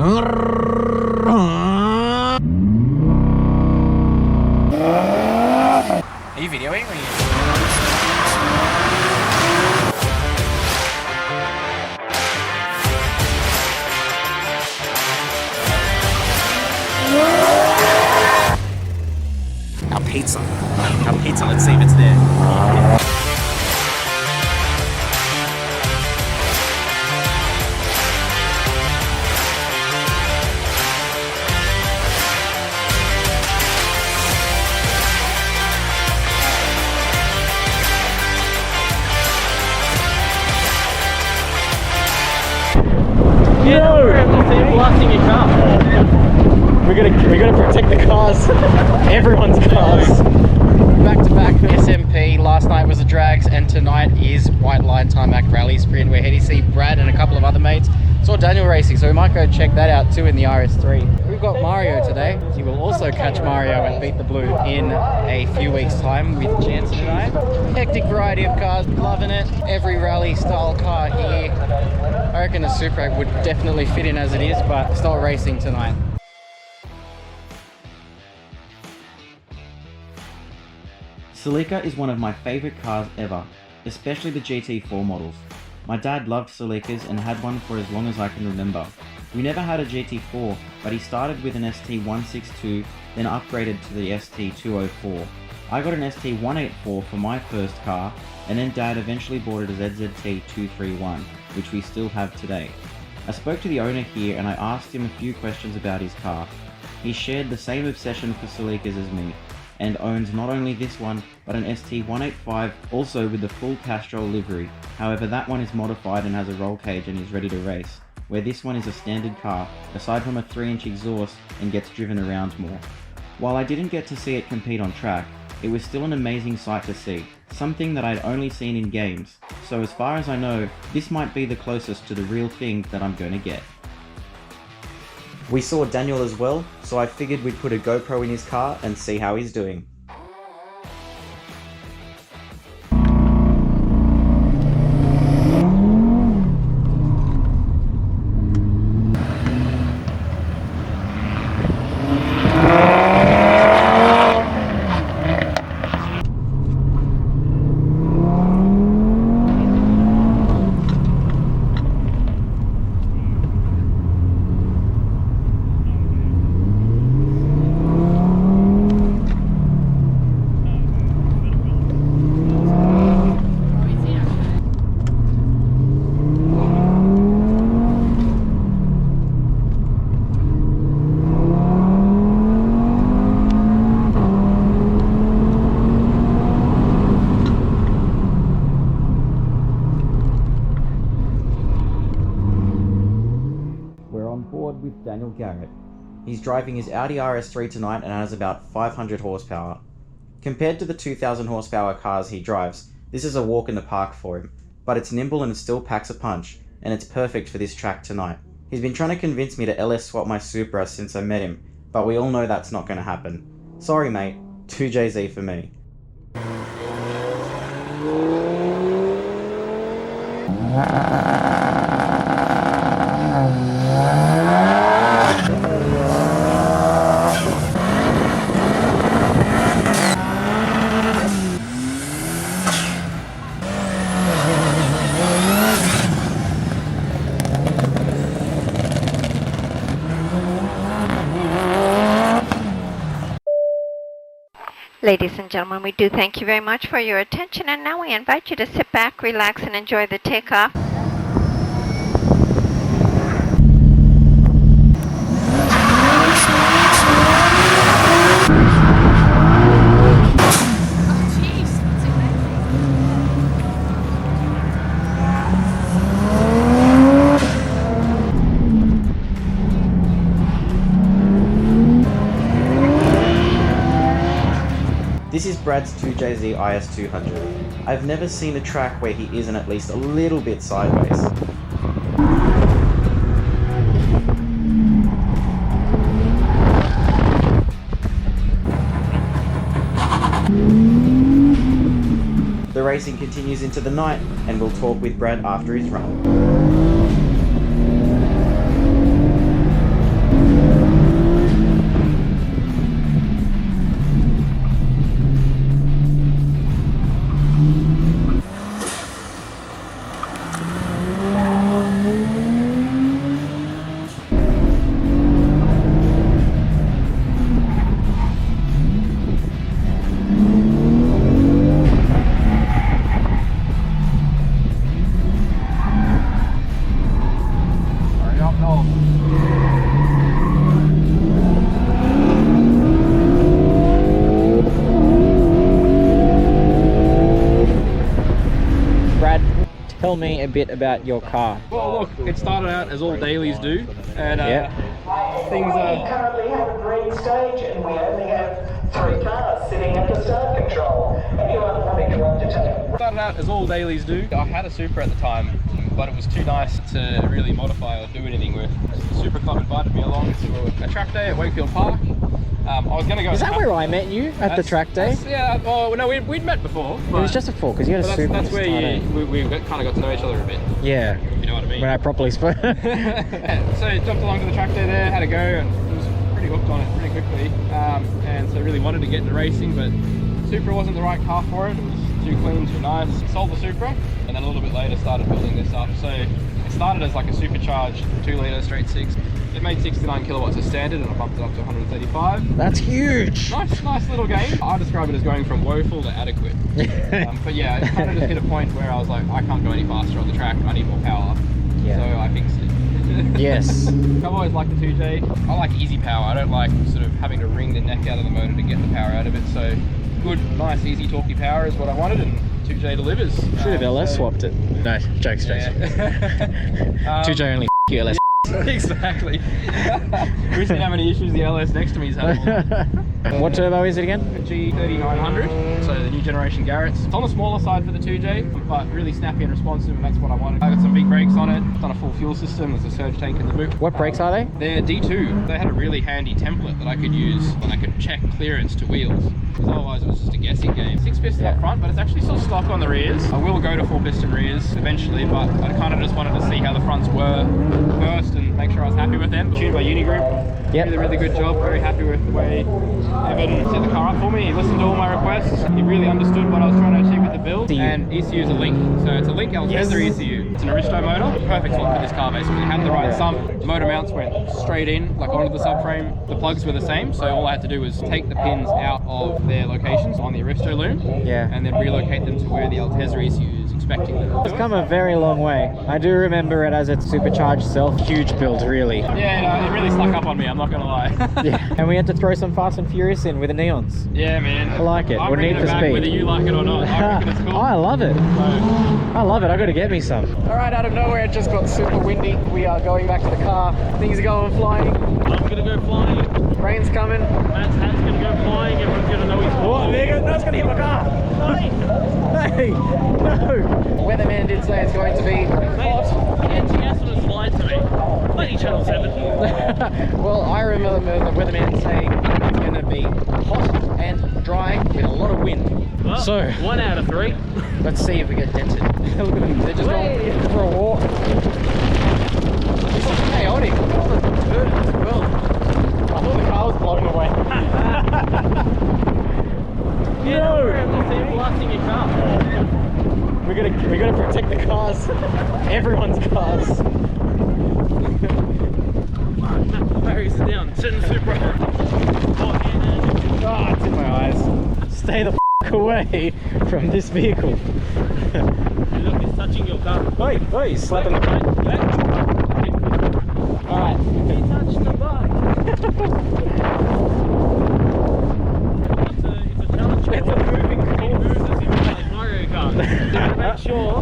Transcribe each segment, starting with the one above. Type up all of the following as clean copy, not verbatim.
Are you videoing or are you... Our pizza. Let's see if it's there. No! They're blasting your car. We gotta protect the cars. Everyone's cars. Back-to-back SMP. Last night was the drags, and tonight is Whiteline Tarmac Rally Sprint. We're here to see Brad and a couple of other mates. Saw Daniel racing, so we might go check that out too in the IS3. We've got Mario today. He will also catch Mario at Beat the Blue in a few weeks' time with Jansen and I. Hectic variety of cars, loving it. Every rally style car here. I reckon a Super 8 would definitely fit in as it is, but it's not racing tonight. Celica is one of my favourite cars ever, especially the GT4 models. My dad loved Celicas and had one for as long as I can remember. We never had a GT4, but he started with an ST162, then upgraded to the ST204. I got an ST184 for my first car, and then Dad eventually bought it as ZZT231, which we still have today. I spoke to the owner here and I asked him a few questions about his car. He shared the same obsession for Celicas as me, and owns not only this one, but an ST185 also with the full Castrol livery. However, that one is modified and has a roll cage and is ready to race, where this one is a standard car, aside from a 3-inch exhaust, and gets driven around more. While I didn't get to see it compete on track, it was still an amazing sight to see, something that I'd only seen in games, so as far as I know, this might be the closest to the real thing that I'm gonna get. We saw Daniel as well, so I figured we'd put a GoPro in his car and see how he's doing. With Daniel Garrett. He's driving his Audi RS3 tonight and has about 500 horsepower. Compared to the 2000 horsepower cars he drives, this is a walk in the park for him, but it's nimble and it still packs a punch, and it's perfect for this track tonight. He's been trying to convince me to LS swap my Supra since I met him, but we all know that's not going to happen. Sorry mate, 2JZ for me. Ladies and gentlemen, we do thank you very much for your attention, and now we invite you to sit back, relax, and enjoy the takeoff. This is Brad's 2JZ IS200. I've never seen a track where he isn't at least a little bit sideways. The racing continues into the night, and we'll talk with Brad after his run. tell me a bit about your car. Well, look, it started out as all dailies do, and things are... currently have a green stage and we only have 3 cars sitting at the start control. Anyone wanting to undertake? Started out as all dailies do. I had a Supra at the time, but it was too nice to really modify or do anything with. The Supra Club invited me along to a track day at Wakefield Park. I was going to go... Is that where I met you at the track day? Yeah, well, no, we'd met before. It was just before, because you had a Supra. That's where we kind of got to know each other a bit. Yeah. You know what I mean? When I properly spoke. So jumped along to the track day there, had a go, and was pretty hooked on it pretty quickly. And so really wanted to get into racing, but Supra wasn't the right car for it. It was too clean, too nice. Sold the Supra, and then a little bit later started building this up. So it started as like a supercharged 2-litre straight 6. It made 69 kilowatts as standard, and I bumped it up to 135. That's huge. Nice little game. I describe it as going from woeful to adequate. But yeah, it kind of just hit a point where I was like, I can't go any faster on the track. I need more power. Yeah. So I fixed it. Yes. I've always liked the 2J. I like easy power. I don't like sort of having to wring the neck out of the motor to get the power out of it. So good, nice, easy, torquey power is what I wanted, and 2J delivers. Should have LS swapped it. No, jokes. Yeah. 2J only you LS. Exactly. We've seen how many issues the LS next to me's had. What turbo is it again? G3900, so the new generation Garrett's. It's on the smaller side for the 2J, but really snappy and responsive, and that's what I wanted. I got some big brakes on it, done a full fuel system, there's a surge tank in the boot. What brakes are they? They're D2. They had a really handy template that I could use, and I could check clearance to wheels, because otherwise it was just a guessing game. 6 piston up front, but it's actually still stock on the rears. I will go to 4 piston rears eventually, but I kind of just wanted to see how the fronts were first and make sure I was happy with them. Tuned by Uni Group. Yep. Really good job. Very happy with the way Evan set the car up for me. He listened to all my requests. He really understood what I was trying to achieve with the build. And ECU is a Link. So it's a Link Alcazar ECU. It's an Aristo motor. Perfect fit for this car basically. It had the right sump. Motor mounts went straight in, like onto the subframe. The plugs were the same. So all I had to do was take the pins out of their locations on the Aristo loom. Yeah. And then relocate them to where the Alcazar ECU is expecting them. It's come a very long way. I do remember it as its supercharged self. Huge build, really. Yeah, no, it really snuck up on me, I'm not gonna lie. Yeah. And we had to throw some Fast and Furious in with the neons. Yeah, man. I like it. I'm Or bringing Need it for back Speed. whether you like it or not. I reckon it's cool. I love it. I love it. I gotta get me some. Alright, out of nowhere it just got super windy. We are going back to the car. Things are going flying. I'm gonna go flying. Rain's coming. Matt's hat's gonna go flying. Everyone's gonna know he's flying. Oh, there you go. No, it's gonna hit my car. Hey, no. Weatherman did say it's going to be hot. NTS was flying to me. Bloody Channel 7. Well, I remember the weatherman saying it's going to be hot and dry with a lot of wind. Well, So 1 out of 3. let's see if we get dented. Look at them, they're just going for a walk. It's chaotic. Look at all the dirt as well. I thought the car was blown away. Yeah, no, we're blasting your car. We gotta protect the cars. Everyone's cars. Barriers are down. Sitting super. Oh, it's in my eyes. Stay the f away from this vehicle. Look, it's touching your car. Oi, he's slapping the paint. Alright. He touched the bug. It's a challenge. It's a moving It moves as if you play Mario Kart. So make sure.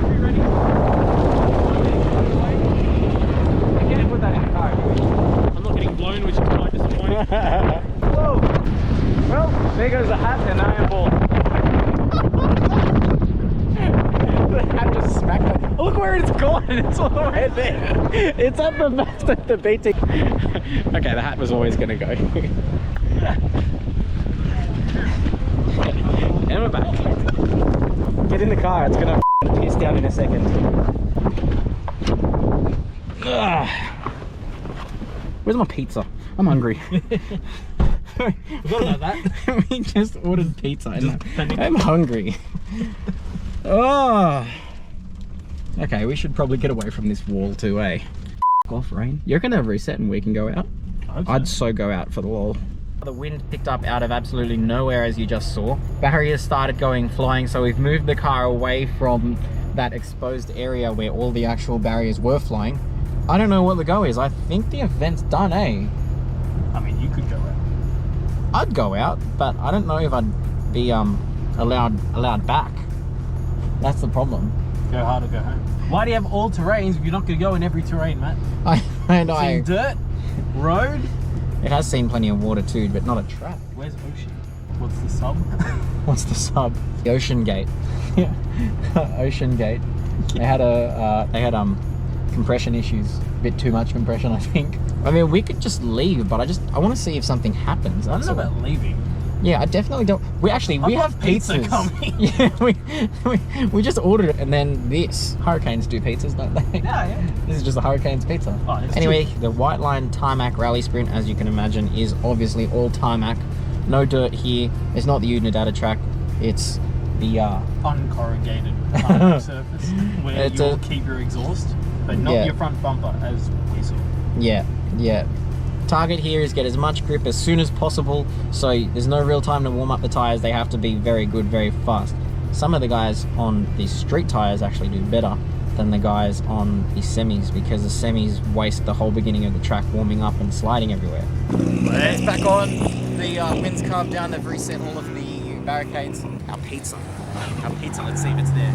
Be ready. You can't put that in the car. I'm not getting blown, which is quite disappointing. Whoa! Well, there goes the hat and I am ball. The hat just smacked it. Oh, look where it's gone! It's all the way there. It's at the back of the BT. Okay, the hat was always going to go. And we're back. Get in the car, it's going to piss down in a second. Ugh. Where's my pizza? I'm hungry. Forgot about that. We just ordered pizza and I'm hungry. Oh. Okay, we should probably get away from this wall too, eh? Off, rain. You're gonna reset and we can go out? I'd so go out for the wall. The wind picked up out of absolutely nowhere, as you just saw. Barriers started going flying, so we've moved the car away from that exposed area where all the actual barriers were flying. I don't know what the go is. I think the event's done, eh? I mean, you could go out. I'd go out, but I don't know if I'd be allowed back. That's the problem. Go hard or go home. Why do you have all terrains if you're not going to go in every terrain, Matt? I know. Seen dirt, road. It has seen plenty of water too, but not a track. Where's ocean? What's the sub? What's the sub? The Ocean Gate. Ocean Gate. They had compression issues. A bit too much compression, I think. I mean, we could just leave, but I want to see if something happens. I don't know about leaving. Yeah, I definitely don't. We have pizza pizzas coming. Yeah, we just ordered it, and then this. Hurricanes do pizzas, don't they? Yeah. This is just a Hurricanes pizza. Oh, anyway, the Whiteline Tarmac Rally Sprint, as you can imagine, is obviously all tarmac. No dirt here. It's not the Unidata track. It's the uncorrugated tarmac surface where you'll keep your exhaust, but not your front bumper, as we saw. Yeah. Target here is get as much grip as soon as possible, so there's no real time to warm up the tires. They have to be very good, very fast. Some of the guys on the street tires actually do better than the guys on the semis, because the semis waste the whole beginning of the track warming up and sliding everywhere. It's back on. The wind's calmed down. They've reset all of the barricades. Our pizza. Let's see if it's there.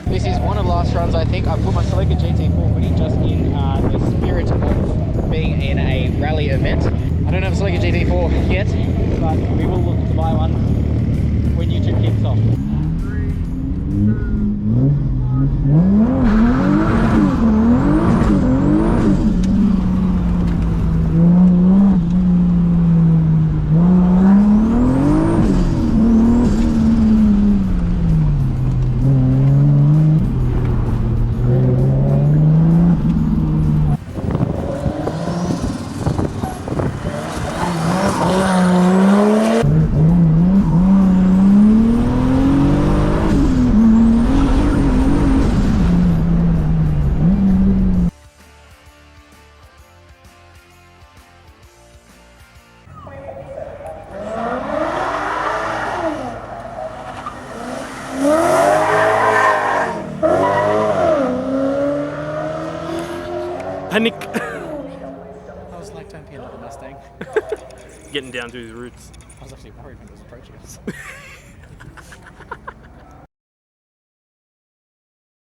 This is one of the last runs, I think. I've put my Celica GT4 just in the spirit of being in a rally event. I don't have a Celica GT4 yet, but we will look to buy one when YouTube kicks off. Panic. I was like, don't be another Mustang. Getting down to his roots. I was actually worried when it was approaching us.